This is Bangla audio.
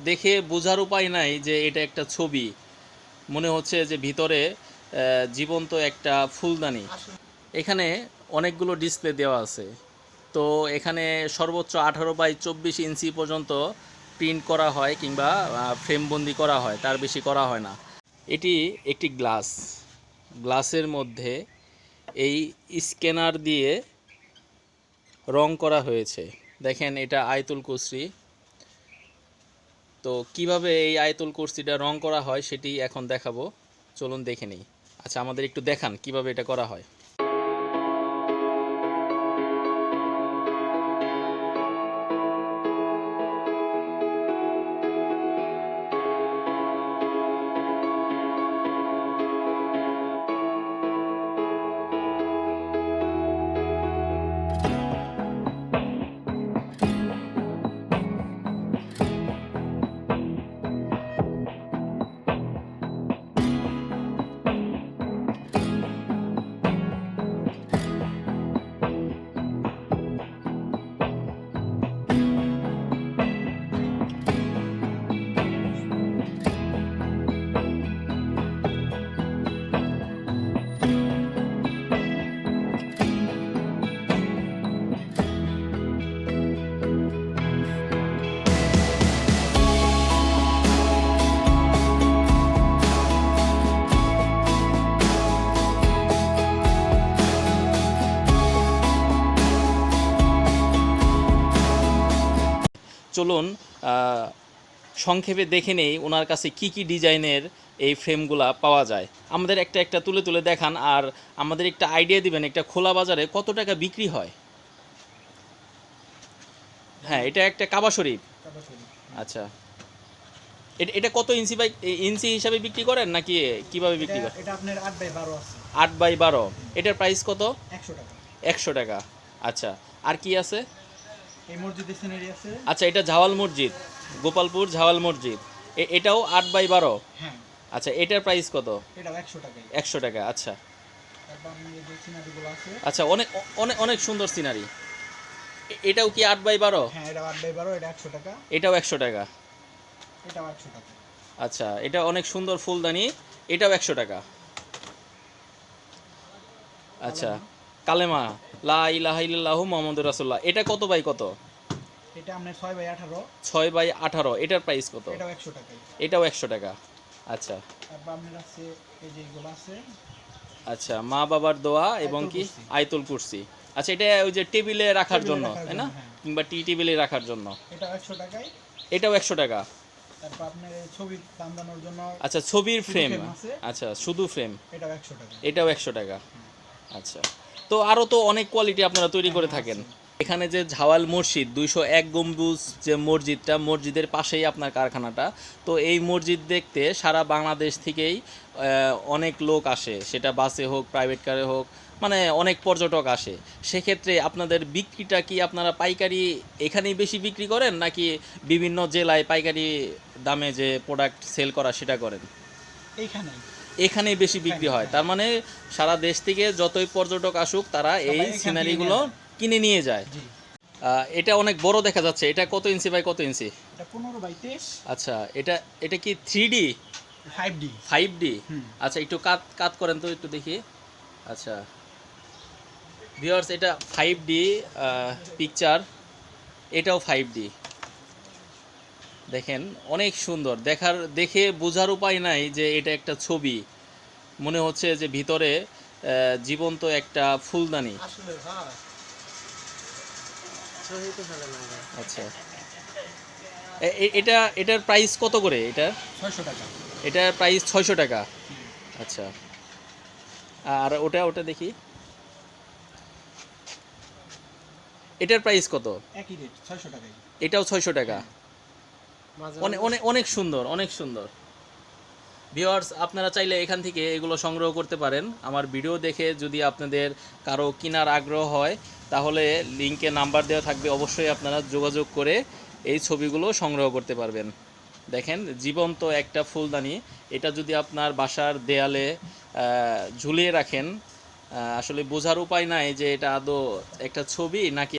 দেখে বোঝার উপায় নাই যে এটা একটা ছবি। মনে হচ্ছে যে ভিতরে জীবন্ত একটা ফুলদানি। এখানে অনেকগুলো ডিসপ্লে দেওয়া আছে। তো এখানে সর্বোচ্চ 18x24 ইঞ্চি পর্যন্ত প্রিন্ট করা হয় কিংবা ফ্রেমবন্দি করা হয়, তার বেশি করা হয় না। এটি একটি গ্লাসের মধ্যে এই স্ক্যানার দিয়ে রং করা হয়েছে। দেখেন এটা আয়াতুল কুরসি। তো কিভাবে এই আয়াতুল কুরসিটা রং করা হয় সেটি এখন দেখাবো, চলুন দেখে নিই। আচ্ছা, আমাদের একটু দেখান কিভাবে এটা করা হয়। চলুন সংক্ষেপে দেখে নেই ওনার কাছে কি কি ডিজাইনের এই ফ্রেমগুলা পাওয়া যায়। আমাদের একটা একটা তুলে তুলে দেখান, আর আমাদের একটা আইডিয়া দিবেন একটা খোলা বাজারে কত টাকা বিক্রি হয়। হ্যাঁ, এটা একটা কাবা শরীফ। আচ্ছা, এটা কত ইঞ্চি বাই ইঞ্চি হিসাবে বিক্রি করেন নাকি কিভাবে বিক্রি করেন? এটা আপনার 8x12 আছে। 8x12। এটার প্রাইস কত? 100 টাকা। 100 টাকা। আচ্ছা, আর কি আছে? এই মসজিদের সিনারি আছে। আচ্ছা, এটা ঝাওয়াল মসজিদ, গোপালপুর ঝাওয়াল মসজিদ। এটাও 8x12। হ্যাঁ। আচ্ছা, এটার প্রাইস কত? এটাও 100 টাকা। 100 টাকা। আচ্ছা তারপর আপনি এই যে সিনারিগুলো আছে। আচ্ছা, অনেক অনেক অনেক সুন্দর সিনারি। এটাও কি 8x12? হ্যাঁ, এটা 8x12, এটা 100 টাকা। এটাও 100 টাকা। এটাও 100 টাকা। আচ্ছা, এটা অনেক সুন্দর ফুলদানি, এটাও 100 টাকা। আচ্ছা, কালেমা লা ইলাহা ইল্লাল্লাহু মুহাম্মাদুর রাসূলুল্লাহ, এটা কত বাই কত? এটা আপনার 6x18। 6x18। এটার প্রাইস কত? এটাও 100 টাকা। এটাও 100 টাকা। আচ্ছা তারপর আপনার আছে এই যে এগুলো আছে। আচ্ছা, মা বাবার দোয়া এবং আয়াতুল কি কুরসি। আয়াতুল কুরসি। আচ্ছা, এটা ওই যে টেবিলে রাখার জন্য, তাই না? হ্যাঁ। কিংবা টি টেবিলে রাখার জন্য। এটাও 100 টাকায়। এটাও 100 টাকা। তারপর আপনার ছবি টাঙানোর জন্য। আচ্ছা, ছবির ফ্রেম। ফ্রেম আছে। আচ্ছা, শুধু ফ্রেম। এটাও 100 টাকা। এটাও 100 টাকা। আচ্ছা, তো আরও তো অনেক কোয়ালিটি আপনারা তৈরি করে থাকেন। এখানে যে ঝাওয়াল মসজিদ 201 গম্বুজ যে মসজিদটা, মসজিদের পাশেই আপনার কারখানাটা। তো এই মসজিদ দেখতে সারা বাংলাদেশ থেকেই অনেক লোক আসে, সেটা বাসে হোক, প্রাইভেট কারে হোক, মানে অনেক পর্যটক আসে। সেক্ষেত্রে আপনাদের বিক্রিটা কি আপনারা পাইকারি এখানেই বেশি বিক্রি করেন নাকি বিভিন্ন জেলায় পাইকারি দামে যে প্রোডাক্ট সেল করা সেটা করেন? এখানেই বেশি বিক্রি হয়। তার মানে সারা দেশ থেকে যতই পর্যটক আসুক তারা এই সিনারিগুলো কিনে নিয়ে যায়। এটা অনেক বড় দেখা যাচ্ছে। এটা কত ইঞ্চি বাই কত ইঞ্চি? এটা 15x23। আচ্ছা, এটা কি 3D? 5D। 5D। আচ্ছা, একটু কাট করেন তো একটু দেখি। আচ্ছা ভিউয়ার্স, এটা 5D পিকচার, এটাও 5D। দেখেন অনেক সুন্দর, দেখে বোঝার উপায় নাই যে এটা একটা ছবি। মনে হচ্ছে যে ভিতরে জীবন্ত একটা ফুলদানি। আচ্ছা, এটার প্রাইস কত করে? এটা 600 টাকা। এটার প্রাইস 600 টাকা। আচ্ছা, আর ওটা দেখি, এটার প্রাইস কত? একই রেট, 600 টাকাই। এটাও 600 টাকা। অনেক অনেক অনেক সুন্দর, অনেক সুন্দর। ভিউয়ার্স, আপনারা চাইলে এখান থেকে এগুলো সংগ্রহ করতে পারেন। আমার ভিডিও দেখে যদি আপনাদের কারো কেনার আগ্রহ হয় তাহলে লিঙ্কে নাম্বার দেওয়া থাকবে, অবশ্যই আপনারা যোগাযোগ করে এই ছবিগুলো সংগ্রহ করতে পারবেন। দেখেন জীবন্ত একটা ফুলদানি। এটা যদি আপনার বাসার দেয়ালে ঝুলিয়ে রাখেন, আসলে বোঝার উপায় নাই যে এটা আদৌ একটা ছবি নাকি